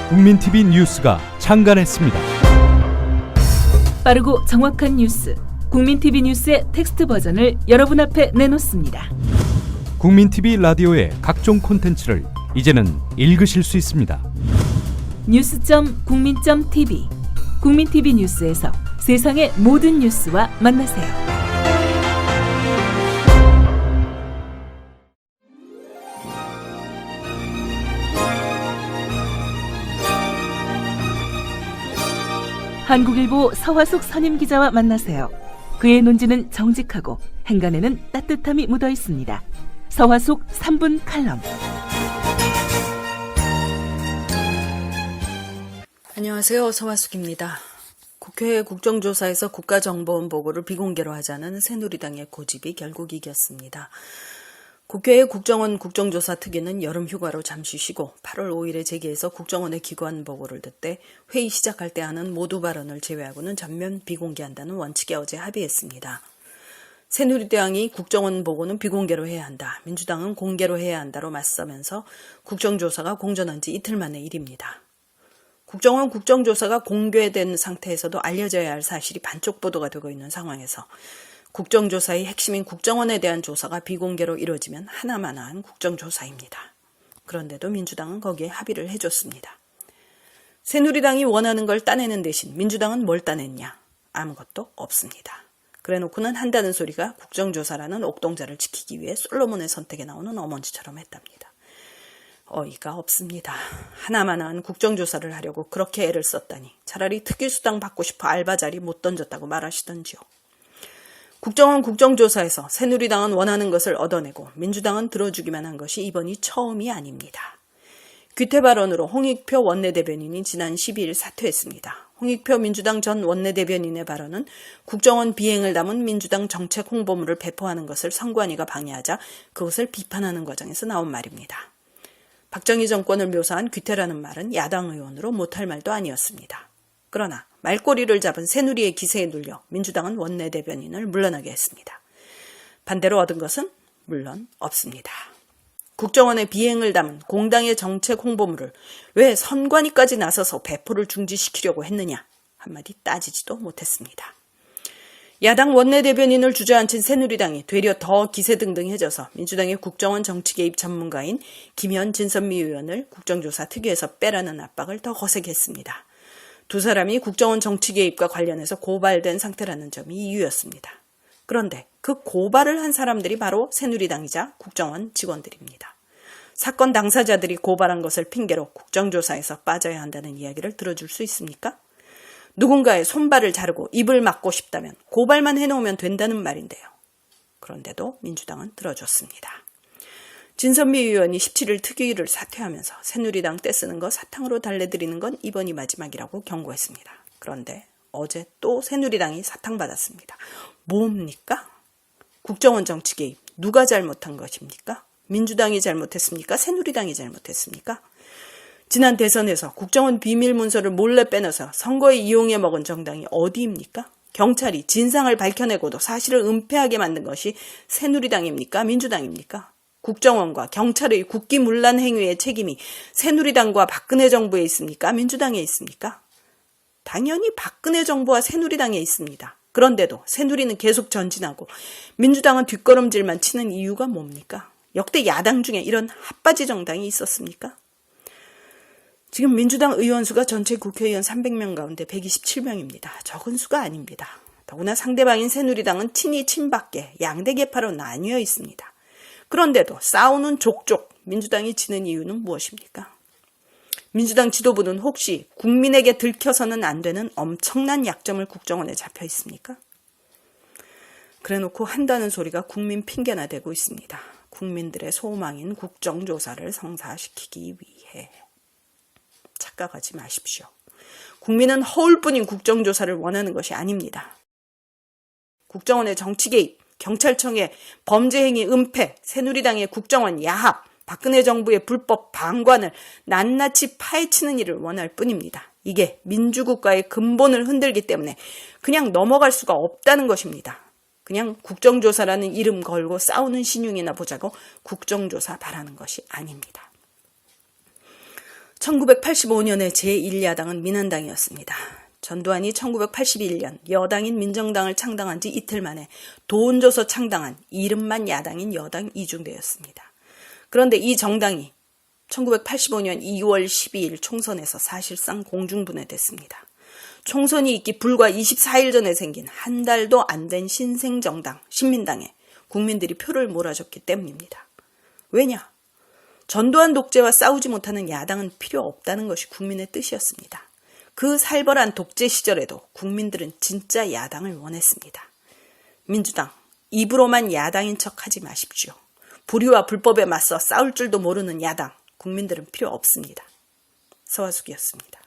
국민TV 뉴스가 창간했습니다. 빠르고 정확한 뉴스, 국민TV 뉴스의 텍스트 버전을 여러분 앞에 내놓습니다. 국민TV 라디오의 각종 콘텐츠를 이제는 읽으실 수 있습니다. 뉴스.국민.tv, 국민TV 뉴스에서 세상의 모든 뉴스와 만나세요. 한국일보 서화숙 선임기자와 만나세요. 그의 논지는 정직하고 행간에는 따뜻함이 묻어 있습니다. 서화숙 3분 칼럼. 안녕하세요. 서화숙입니다. 국회 국정조사에서 국가정보원 보고를 비공개로 하자는 새누리당의 고집이 결국 이겼습니다. 국회의 국정원 국정조사 특위는 여름 휴가로 잠시 쉬고 8월 5일에 재개해서 국정원의 기관 보고를 듣되 회의 시작할 때 하는 모두 발언을 제외하고는 전면 비공개한다는 원칙에 어제 합의했습니다. 새누리당이 국정원 보고는 비공개로 해야 한다, 민주당은 공개로 해야 한다로 맞서면서 국정조사가 공전한 지 이틀 만의 일입니다. 국정원 국정조사가 공개된 상태에서도 알려져야 할 사실이 반쪽 보도가 되고 있는 상황에서 국정조사의 핵심인 국정원에 대한 조사가 비공개로 이루어지면 하나마나한 국정조사입니다. 그런데도 민주당은 거기에 합의를 해줬습니다. 새누리당이 원하는 걸 따내는 대신 민주당은 뭘 따냈냐? 아무것도 없습니다. 그래놓고는 한다는 소리가 국정조사라는 옥동자를 지키기 위해 솔로몬의 선택에 나오는 어머니처럼 했답니다. 어이가 없습니다. 하나마나한 국정조사를 하려고 그렇게 애를 썼다니 차라리 특유수당 받고 싶어 알바 자리 못 던졌다고 말하시던지요. 국정원 국정조사에서 새누리당은 원하는 것을 얻어내고 민주당은 들어주기만 한 것이 이번이 처음이 아닙니다. 귀태 발언으로 홍익표 원내대변인이 지난 12일 사퇴했습니다. 홍익표 민주당 전 원내대변인의 발언은 국정원 비행을 담은 민주당 정책 홍보물을 배포하는 것을 선관위가 방해하자 그것을 비판하는 과정에서 나온 말입니다. 박정희 정권을 묘사한 귀태라는 말은 야당 의원으로 못할 말도 아니었습니다. 그러나 말꼬리를 잡은 새누리의 기세에 눌려 민주당은 원내대변인을 물러나게 했습니다. 반대로 얻은 것은 물론 없습니다. 국정원의 비행을 담은 공당의 정책 홍보물을 왜 선관위까지 나서서 배포를 중지시키려고 했느냐 한마디 따지지도 못했습니다. 야당 원내대변인을 주저앉힌 새누리당이 되려 더 기세등등해져서 민주당의 국정원 정치개입 전문가인 김현 진선미 의원을 국정조사 특위에서 빼라는 압박을 더 거세게 했습니다. 두 사람이 국정원 정치 개입과 관련해서 고발된 상태라는 점이 이유였습니다. 그런데 그 고발을 한 사람들이 바로 새누리당이자 국정원 직원들입니다. 사건 당사자들이 고발한 것을 핑계로 국정조사에서 빠져야 한다는 이야기를 들어줄 수 있습니까? 누군가의 손발을 자르고 입을 막고 싶다면 고발만 해놓으면 된다는 말인데요. 그런데도 민주당은 들어줬습니다. 진선미 의원이 17일 특위를 사퇴하면서 새누리당 떼쓰는 거 사탕으로 달래드리는 건 이번이 마지막이라고 경고했습니다. 그런데 어제 또 새누리당이 사탕받았습니다. 뭡니까? 국정원 정치 개입 누가 잘못한 것입니까? 민주당이 잘못했습니까? 새누리당이 잘못했습니까? 지난 대선에서 국정원 비밀 문서를 몰래 빼내서 선거에 이용해 먹은 정당이 어디입니까? 경찰이 진상을 밝혀내고도 사실을 은폐하게 만든 것이 새누리당입니까? 민주당입니까? 국정원과 경찰의 국기문란 행위의 책임이 새누리당과 박근혜 정부에 있습니까? 민주당에 있습니까? 당연히 박근혜 정부와 새누리당에 있습니다. 그런데도 새누리는 계속 전진하고 민주당은 뒷걸음질만 치는 이유가 뭡니까? 역대 야당 중에 이런 핫바지 정당이 있었습니까? 지금 민주당 의원 수가 전체 국회의원 300명 가운데 127명입니다. 적은 수가 아닙니다. 더구나 상대방인 새누리당은 친이 친박계 양대 계파로 나뉘어 있습니다. 그런데도 싸우는 족족 민주당이 지는 이유는 무엇입니까? 민주당 지도부는 혹시 국민에게 들켜서는 안 되는 엄청난 약점을 국정원에 잡혀 있습니까? 그래놓고 한다는 소리가 국민 핑계나 되고 있습니다. 국민들의 소망인 국정조사를 성사시키기 위해. 착각하지 마십시오. 국민은 허울뿐인 국정조사를 원하는 것이 아닙니다. 국정원의 정치 개입, 경찰청의 범죄행위 은폐, 새누리당의 국정원 야합, 박근혜 정부의 불법 방관을 낱낱이 파헤치는 일을 원할 뿐입니다. 이게 민주국가의 근본을 흔들기 때문에 그냥 넘어갈 수가 없다는 것입니다. 그냥 국정조사라는 이름 걸고 싸우는 신용이나 보자고 국정조사 바라는 것이 아닙니다. 1985년의 제1야당은 민한당이었습니다. 전두환이 1981년 여당인 민정당을 창당한 지 이틀 만에 돈 줘서 창당한 이름만 야당인 여당 이중대였습니다. 그런데 이 정당이 1985년 2월 12일 총선에서 사실상 공중분해됐습니다. 총선이 있기 불과 24일 전에 생긴 한 달도 안 된 신생정당, 신민당에 국민들이 표를 몰아줬기 때문입니다. 왜냐? 전두환 독재와 싸우지 못하는 야당은 필요 없다는 것이 국민의 뜻이었습니다. 그 살벌한 독재 시절에도 국민들은 진짜 야당을 원했습니다. 민주당, 입으로만 야당인 척하지 마십시오. 불의와 불법에 맞서 싸울 줄도 모르는 야당, 국민들은 필요 없습니다. 서화숙이었습니다.